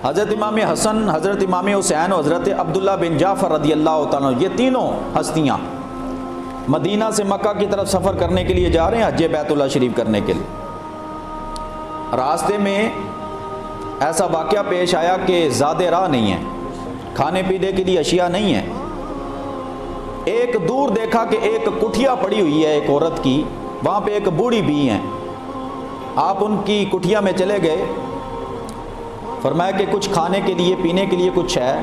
حضرت امام حسن، حضرت امام حسین اور حضرت عبداللہ بن جعفر رضی اللہ تعالیٰ عنہ، یہ تینوں ہستیاں مدینہ سے مکہ کی طرف سفر کرنے کے لیے جا رہے ہیں حج بیت اللہ شریف کرنے کے لیے۔ راستے میں ایسا واقعہ پیش آیا کہ زیادہ راہ نہیں ہے، کھانے پینے کے لیے اشیاء نہیں ہے۔ ایک دور دیکھا کہ ایک کٹھیا پڑی ہوئی ہے ایک عورت کی، وہاں پہ ایک بوڑھی بھی ہیں۔ آپ ان کی کٹھیا میں چلے گئے، فرمایا کہ کچھ کھانے کے لیے پینے کے لیے کچھ ہے؟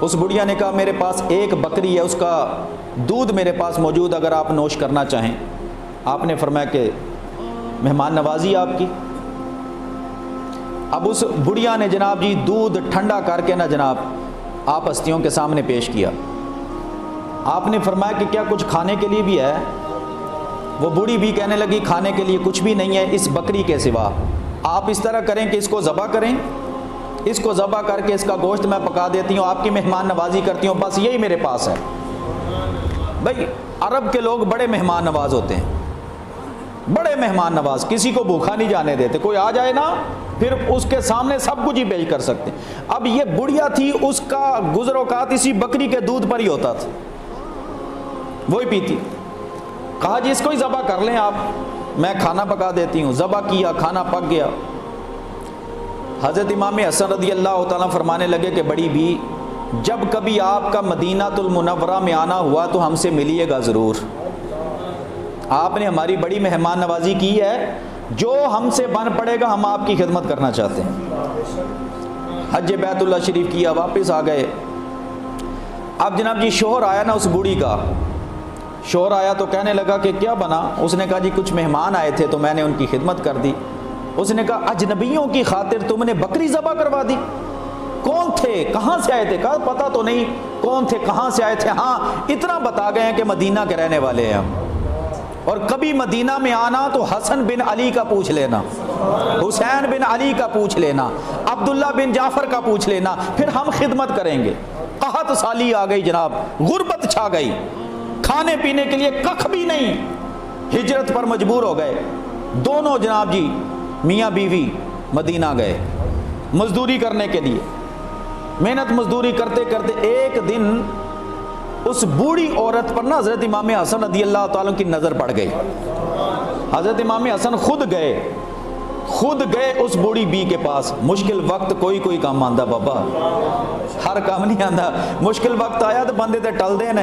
اس بڑھیا نے کہا میرے پاس ایک بکری ہے، اس کا دودھ میرے پاس موجود، اگر آپ نوش کرنا چاہیں۔ آپ نے فرمایا کہ مہمان نوازی آپ کی۔ اب اس بڑھیا نے جناب جی دودھ ٹھنڈا کر کے نا جناب آپ ہستیوں کے سامنے پیش کیا۔ آپ نے فرمایا کہ کیا کچھ کھانے کے لیے بھی ہے؟ وہ بوڑھی بھی کہنے لگی کھانے کے لیے کچھ بھی نہیں ہے اس بکری کے سوا۔ آپ اس طرح کریں کہ اس کو ذبح کریں، اس کو ذبح کر کے اس کا گوشت میں پکا دیتی ہوں، آپ کی مہمان نوازی کرتی ہوں، بس یہی میرے پاس ہے۔ بھائی عرب کے لوگ بڑے مہمان نواز ہوتے ہیں، بڑے مہمان نواز، کسی کو بھوکا نہیں جانے دیتے، کوئی آ جائے نا پھر اس کے سامنے سب کچھ ہی پیش کر سکتے۔ اب یہ بڑھیا تھی، اس کا گزر اوقات اسی بکری کے دودھ پر ہی ہوتا تھا، وہی پیتی۔ کہا جی اس کو ہی ذبح کر لیں آپ، میں کھانا پکا دیتی ہوں۔ ذبح کیا، کھانا پک گیا۔ حضرت امام حسن رضی اللہ تعالیٰ فرمانے لگے کہ بڑی بھی جب کبھی آپ کا مدینہ المنورہ میں آنا ہوا تو ہم سے ملیے گا ضرور، آپ نے ہماری بڑی مہمان نوازی کی ہے، جو ہم سے بن پڑے گا ہم آپ کی خدمت کرنا چاہتے ہیں۔ حج بیت اللہ شریف کیا، واپس آ گئے۔ اب جناب جی شوہر آیا نا اس بوڑھی کا، شوہر آیا تو کہنے لگا کہ کیا بنا؟ اس نے کہا جی کچھ مہمان آئے تھے تو میں نے ان کی خدمت کر دی۔ اس نے کہا اجنبیوں کی خاطر تم نے بکری ذبح کروا دی؟ کون تھے، کہاں سے آئے تھے؟ کہا پتہ تو نہیں کون تھے، کہاں سے آئے تھے، ہاں اتنا بتا گئے ہیں کہ مدینہ کے رہنے والے ہیں ہم، اور کبھی مدینہ میں آنا تو حسن بن علی کا پوچھ لینا، حسین بن علی کا پوچھ لینا، عبداللہ بن جعفر کا پوچھ لینا، پھر ہم خدمت کریں گے۔ قحط سالی آ گئی جناب، غربت چھا گئی، کھانے پینے کے لیے ککھ بھی نہیں، ہجرت پر مجبور ہو گئے دونوں جناب جی، میاں بیوی مدینہ گئے مزدوری کرنے کے لیے۔ محنت مزدوری کرتے کرتے ایک دن اس بوڑھی عورت پر نا حضرت امام حسن رضی اللہ تعالیٰ کی نظر پڑ گئی۔ حضرت امام حسن خود گئے اس بوڑھی بی کے پاس۔ مشکل وقت کوئی کام آندا بابا، ہر کام نہیں آندا، مشکل وقت آیا تو بندے تے ٹل دینا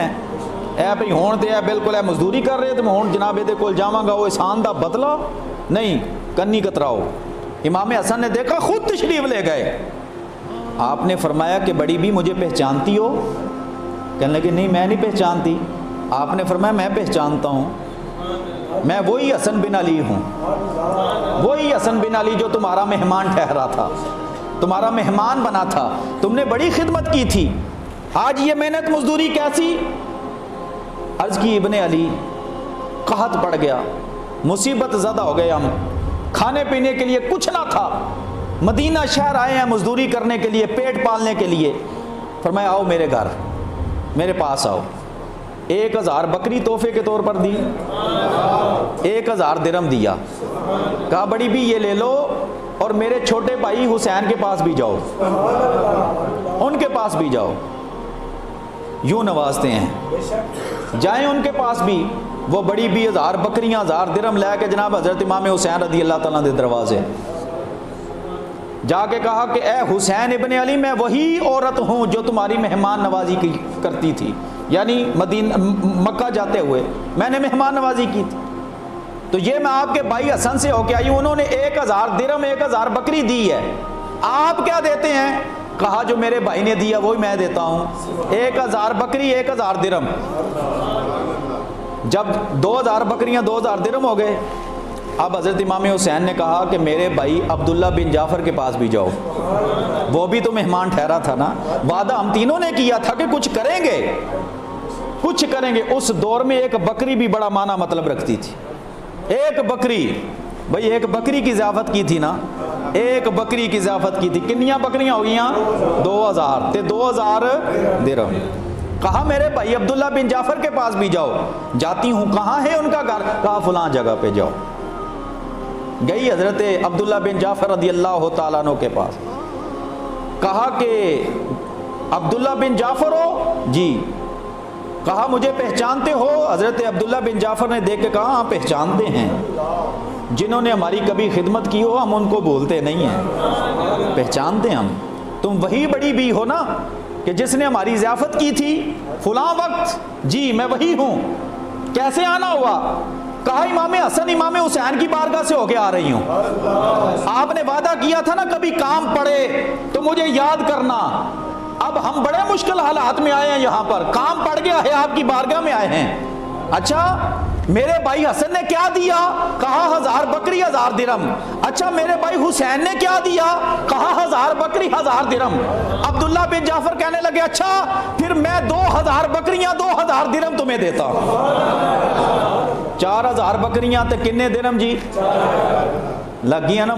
اے بھئی ہون تے اے بالکل اے مزدوری کر رہے تے میں ہون جناب دے کول جاواں گا، وہ احسان دا بدلہ نہیں، کنی کتراؤ۔ امام حسن نے دیکھا، خود تشریف لے گئے۔ آپ نے فرمایا کہ بڑی بھی مجھے پہچانتی ہو؟ کہنے لگے نہیں میں نہیں پہچانتی۔ آپ نے فرمایا میں پہچانتا ہوں، میں وہی حسن بن علی ہوں، وہی حسن بن علی جو تمہارا مہمان ٹھہرا تھا، تمہارا مہمان بنا تھا، تم نے بڑی خدمت کی تھی، آج یہ محنت مزدوری کیسی؟ عرض کی ابن علی قحط پڑ گیا، مصیبت زدہ ہو گئے، ہم کھانے پینے کے لیے کچھ نہ تھا، مدینہ شہر آئے ہیں مزدوری کرنے کے لیے، پیٹ پالنے کے لیے۔ فرمایا آؤ میرے گھر، میرے پاس آؤ۔ 1000 بکری تحفے کے طور پر دی، 1000 درہم دیا، کہا بڑی بھی یہ لے لو اور میرے چھوٹے بھائی حسین کے پاس بھی جاؤ، ان کے پاس بھی جاؤ، یوں نوازتے ہیں، جائیں ان کے پاس بھی۔ وہ بڑی بھی 1000 بکریاں 1000 درہم لے کے جناب حضرت امام حسین رضی اللہ تعالیٰ دے دروازے جا کے کہا کہ اے حسین ابن علی، میں وہی عورت ہوں جو تمہاری مہمان نوازی کرتی تھی، یعنی مکہ جاتے ہوئے میں نے مہمان نوازی کی تھی، تو یہ میں آپ کے بھائی حسن سے ہو کے آئی ہوں، انہوں نے 1000 درہم 1000 بکری دی ہے، آپ کیا دیتے ہیں؟ کہا جو میرے بھائی نے دیا وہی میں دیتا ہوں، 1000 بکری 1000 درہم۔ جب 2000 بکریاں 2000 درہم ہو گئے، اب حضرت امام حسین نے کہا کہ میرے بھائی عبداللہ بن جعفر کے پاس بھی جاؤ، وہ بھی تو مہمان ٹھہرا تھا نا، وعدہ ہم تینوں نے کیا تھا کہ کچھ کریں گے، کچھ کریں گے۔ اس دور میں ایک بکری بھی بڑا معنی مطلب رکھتی تھی، ایک بکری، بھئی ایک بکری کی ضیافت کی تھی نا، ایک بکری کی ضیافت کی تھی، کنیاں بکریاں ہو گئیاں 2000 تے 2000 درہم۔ کہا میرے بھائی عبداللہ بن جعفر کے پاس بھی جاؤ، جاتی ہوں، کہاں ہے ان کا گھر؟ کہا فلاں جگہ پہ جاؤ۔ گئی حضرت عبداللہ بن جعفر رضی اللہ تعالیٰ عنہ کے پاس، کہا کہ عبداللہ بن جعفر ہو؟ جی۔ کہا مجھے پہچانتے ہو؟ حضرت عبداللہ بن جعفر نے دیکھ کے کہا ہاں پہچانتے ہیں، جنہوں نے ہماری کبھی خدمت کی ہو ہم ان کو بولتے نہیں ہیں، پہچانتے ہیں ہم۔ تم وہی بڑی بی ہو نا کہ جس نے ہماری ضیافت کی تھی فلاں وقت؟ جی میں وہی ہوں۔ کیسے آنا ہوا؟ کہا امام حسن امام حسین کی بارگاہ سے ہو کے آ رہی ہوں۔ آپ نے وعدہ کیا تھا نا کبھی کام پڑے تو مجھے یاد کرنا۔ اب ہم بڑے مشکل حالات میں آئے ہیں، یہاں پر کام پڑ گیا ہے، آپ کی بارگاہ میں آئے ہیں۔ اچھا میرے بھائی حسن نے کیا دیا؟ کہا 1000 بکری 1000 درہم۔ اچھا میرے بھائی حسین نے کیا دیا؟ کہا 1000 بکری 1000 درہم۔ عبداللہ بن جعفر کہنے لگے اچھا پھر میں 2000 بکریاں 2000 درہم تمہیں دیتا ہوں۔ 4000 بکریاں تے کنے درہم جی؟ لگ گیا نا